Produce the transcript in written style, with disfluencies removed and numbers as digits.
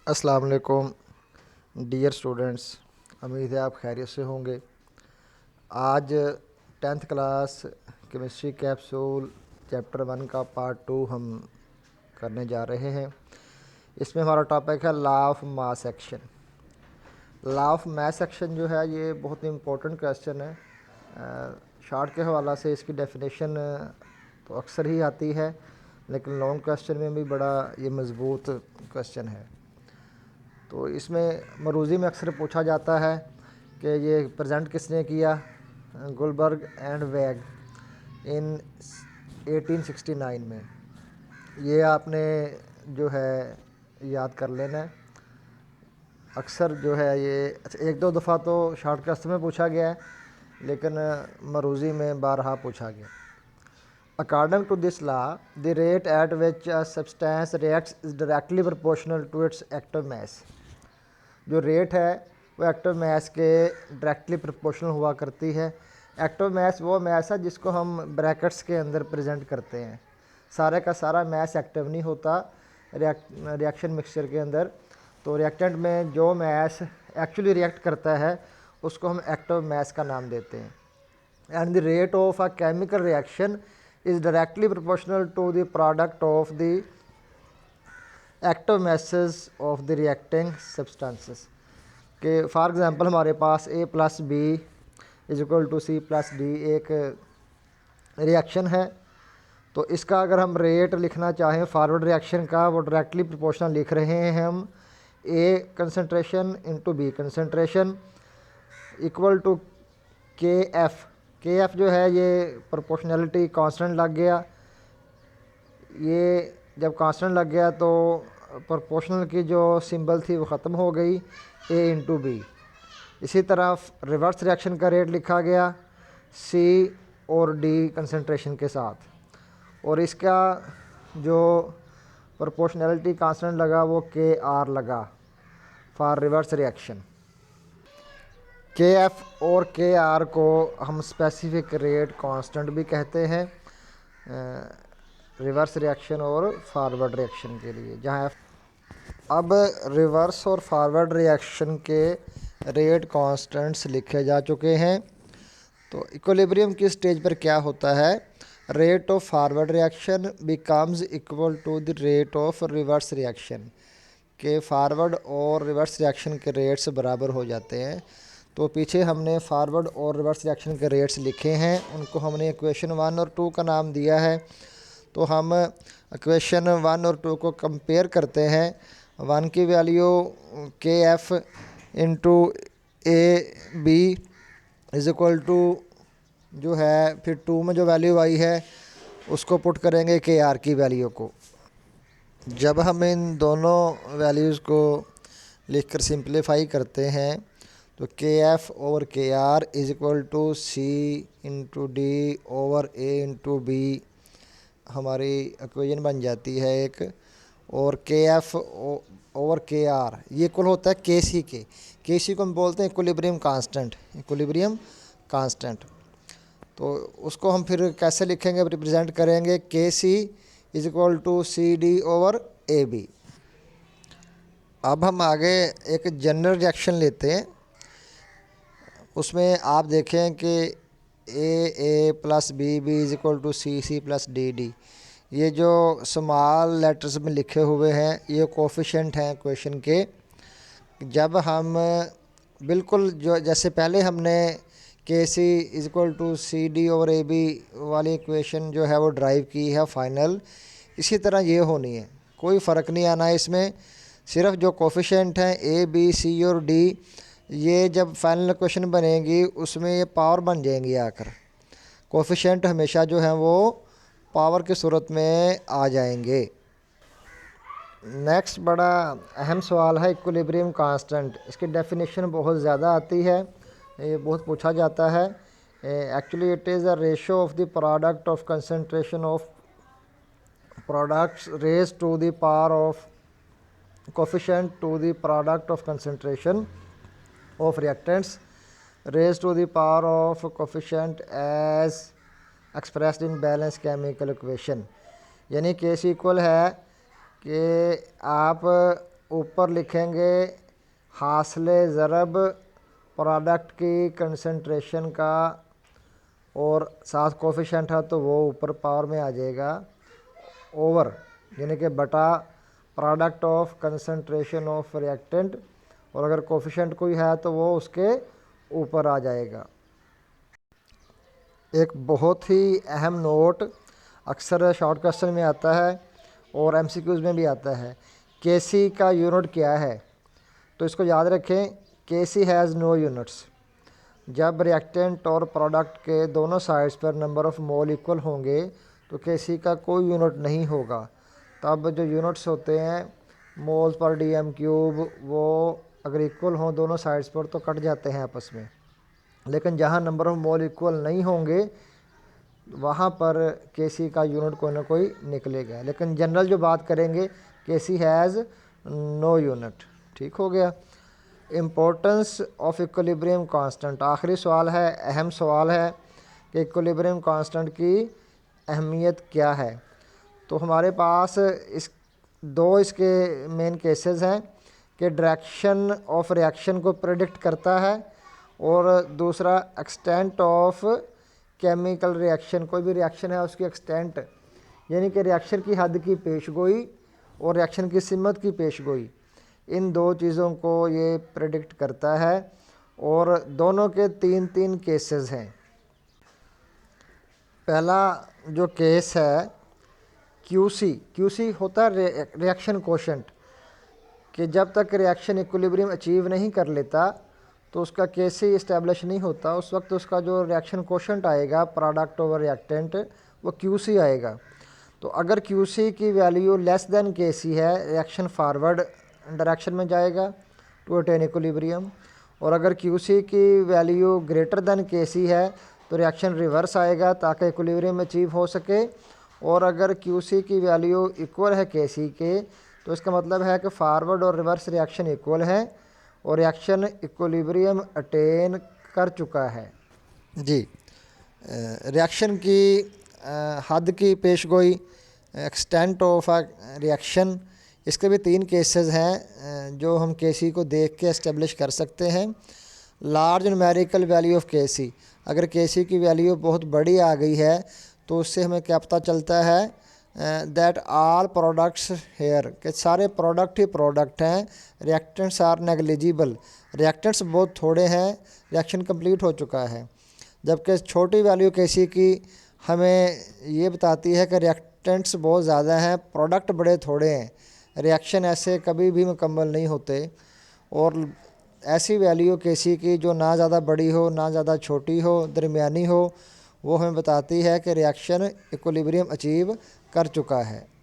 अस्सलाम वालेकुम dear students. उम्मीद है आप खैरियत से होंगे। आज 10th class chemistry capsule chapter 1 का पार्ट 2 हम करने जा रहे हैं। इसमें हमारा टॉपिक है law of mass action. Law of mass action जो है ये बहुत ही इम्पोर्टेंट क्वेश्चन है। शार्ट के हवाला से इसकी डेफिनेशन तो अक्सर ही आती है, लेकिन लॉन्ग क्वेश्चन में भी बड़ा ये मज़बूत क्वेश्चन है। तो इसमें मरूज़ी में अक्सर पूछा जाता है कि ये प्रेजेंट किसने किया, गुलबर्ग एंड वैग इन 1869 में। ये आपने जो है याद कर लेना है। अक्सर जो है ये एक दो दफ़ा तो शॉर्ट क्वेश्चन में पूछा गया है, लेकिन मरूज़ी में बारहा पूछा गया। According to this law the rate at which a substance reacts is directly proportional to its active mass. जो रेट है वो एक्टिव मास के डायरेक्टली प्रोपोर्शनल हुआ करती है। एक्टिव मास वो मास है जिसको हम ब्रैकेट्स के अंदर प्रेजेंट करते हैं। सारे का सारा मास एक्टिव नहीं होता रिएक्शन मिक्सचर के अंदर। तो रिएक्टेंट में जो मास एक्चुअली रिएक्ट करता है उसको हम एक्टिव मास का नाम देते हैं। And the rate of a chemical reaction is directly proportional to the product of the active masses of the reacting substances. के फॉर एग्ज़ाम्पल हमारे पास A plus B is equal to C plus D एक reaction है। तो इसका अगर हम rate लिखना चाहें फॉरवर्ड रिएक्शन का, वो डायरेक्टली प्रोपोर्शनल लिख रहे हैं हम A concentration into B concentration equal to K F जो है ये प्रोपोर्शनैलिटी कांस्टेंट लग गया। ये जब कांस्टेंट लग गया तो प्रोपोर्शनल की जो सिंबल थी वो ख़त्म हो गई, A इंटू बी। इसी तरह रिवर्स रिएक्शन का रेट लिखा गया C और D कंसनट्रेशन के साथ, और इसका जो प्रोपोर्शनैलिटी कांस्टेंट लगा वो KR लगा फॉर रिवर्स रिएक्शन। KF और KR को हम स्पेसिफिक रेट कांस्टेंट भी कहते हैं रिवर्स रिएक्शन और फॉरवर्ड रिएक्शन के लिए। जहाँ अब रिवर्स और फॉरवर्ड रिएक्शन के रेट कांस्टेंट्स लिखे जा चुके हैं। तो इक्विलिब्रियम की स्टेज पर क्या होता है, rate of forward reaction becomes equal to the rate of reverse reaction. के फॉरवर्ड और रिवर्स रिएक्शन के रेट्स बराबर हो जाते हैं। तो पीछे हमने फॉरवर्ड और रिवर्स रिएक्शन के रेट्स लिखे हैं, उनको हमने इक्वेशन 1 और 2 का नाम दिया है। तो हम इक्वेशन 1 और 2 को कंपेयर करते हैं। 1 की value KF into AB is equal to जो है, फिर 2 में जो वैल्यू आई है उसको पुट करेंगे KR की वैल्यू को। जब हम इन दोनों वैल्यूज़ को लिखकर सिंप्लीफाई करते हैं तो KF over KR is equal to C into D over A into B हमारी इक्वेशन बन जाती है एक। और KF ओवर KR ये इक्वल होता है KC के। KC को हम बोलते हैं इक्विलिब्रियम कांस्टेंट, इक्विलिब्रियम कांस्टेंट। तो उसको हम फिर कैसे लिखेंगे, रिप्रेजेंट करेंगे KC is equal to CD over AB। अब हम आगे एक जनरल रिएक्शन लेते हैं। उसमें आप देखें कि A plus B is equal to C plus D। ये जो स्मॉल लेटर्स में लिखे हुए हैं ये कोफिशिएंट हैं क्वेश्चन के। जब हम बिल्कुल जो जैसे पहले हमने KC is equal to CD over AB वाली इक्वेशन जो है वो ड्राइव की है फाइनल, इसी तरह ये होनी है, कोई फ़र्क नहीं आना है इसमें। सिर्फ जो कोफिशिएंट हैं A B C और D, ये जब फाइनल इक्वेशन बनेगी उसमें ये पावर बन जाएंगी आकर। कोफिशिएंट हमेशा जो है वो पावर की सूरत में आ जाएंगे। नेक्स्ट बड़ा अहम सवाल है इक्विलिब्रियम कांस्टेंट। इसकी डेफिनेशन बहुत ज़्यादा आती है, ये बहुत पूछा जाता है। Actually it is a ratio of the product of concentration of products raise to the power of coefficient to the product of concentration of reactants raise to the power of coefficient as expressed in balance chemical equation. यानी KC equal है कि आप ऊपर लिखेंगे हासिले ज़रब product की concentration का, और साथ कोफिशेंट है तो वो ऊपर पावर में आ जाएगा, ओवर यानी कि बटा product of concentration of reactant, और अगर कोफिशेंट कोई है तो वो उसके ऊपर आ जाएगा। एक बहुत ही अहम नोट, अक्सर शॉर्ट क्वेश्चन में आता है और एमसीक्यूज़ में भी आता है, केसी का यूनिट क्या है। तो इसको याद रखें, केसी हैज़ नो यूनिट्स। जब रिएक्टेंट और प्रोडक्ट के दोनों साइड्स पर नंबर ऑफ मोल इक्वल होंगे तो केसी का कोई यूनिट नहीं होगा। तब जो यूनिट्स होते हैं मोल्स पर डीएम क्यूब, वो अगर इक्वल हों दोनों साइड्स पर तो कट जाते हैं आपस में। लेकिन जहाँ नंबर ऑफ मोल इक्वल नहीं होंगे वहाँ पर केसी का यूनिट कोई ना कोई निकलेगा। लेकिन जनरल जो बात करेंगे, केसी हैज़ नो यूनिट। ठीक हो गया। इम्पोर्टेंस ऑफ इक्विलिब्रियम कांस्टेंट, आखिरी सवाल है, अहम सवाल है कि इक्विलिब्रियम कांस्टेंट की अहमियत क्या है। तो हमारे पास इसके मेन केसेस हैं कि डायरेक्शन ऑफ रिएक्शन को प्रेडिक्ट करता है, और दूसरा एक्सटेंट ऑफ केमिकल रिएक्शन, कोई भी रिएक्शन है उसकी एक्सटेंट यानी कि रिएक्शन की हद की पेशगोई और रिएक्शन की सिमत की पेशगोई, इन दो चीज़ों को ये प्रेडिक्ट करता है। और दोनों के तीन तीन केसेस हैं। पहला जो केस है क्यूसी होता है रिएक्शन कोशेंट, कि जब तक रिएक्शन इक्विलिब्रियम अचीव नहीं कर लेता तो उसका केसी इस्टेब्लिश नहीं होता। उस वक्त उसका जो रिएक्शन कोशेंट आएगा प्रोडक्ट ओवर रिएक्टेंट, वो क्यूसी आएगा। तो अगर क्यूसी की वैल्यू लेस देन केसी है, रिएक्शन फॉरवर्ड डायरेक्शन में जाएगा टू अटेन इक्विलिब्रियम, और अगर क्यूसी की वैल्यू ग्रेटर देन केसी है तो रिएक्शन रिवर्स आएगा ताकि इक्विलिब्रियम अचीव हो सके। और अगर क्यूसी की वैल्यू इक्वल है केसी के तो इसका मतलब है कि फॉरवर्ड और रिवर्स रिएक्शन इक्वल है और रिएक्शन इक्विलिब्रियम अटेन कर चुका है। जी, रिएक्शन की हद की पेशगोई, एक्सटेंट ऑफ रिएक्शन, इसके भी तीन केसेस हैं जो हम केसी को देख के इस्टेब्लिश कर सकते हैं। Large numerical value of KC, अगर केसी की वैल्यू बहुत बड़ी आ गई है तो उससे हमें क्या पता चलता है, दैट ऑल प्रोडक्ट्स हेयर, के सारे प्रोडक्ट ही प्रोडक्ट हैं, रिएक्टेंट्स आर नेग्लिजिबल, रिएक्टेंट्स बहुत थोड़े हैं, रिएक्शन कंप्लीट हो चुका है। जबकि छोटी वैल्यू केसी की हमें ये बताती है कि रिएक्टेंट्स बहुत ज़्यादा हैं, प्रोडक्ट बड़े थोड़े हैं, रिएक्शन ऐसे कभी भी मुकम्मल नहीं होते। और ऐसी वैल्यू केसी की जो ना ज़्यादा बड़ी हो ना ज़्यादा छोटी हो, दरमियानी हो, वो हमें बताती है कि रिएक्शन इक्विलिब्रियम अचीव कर चुका है।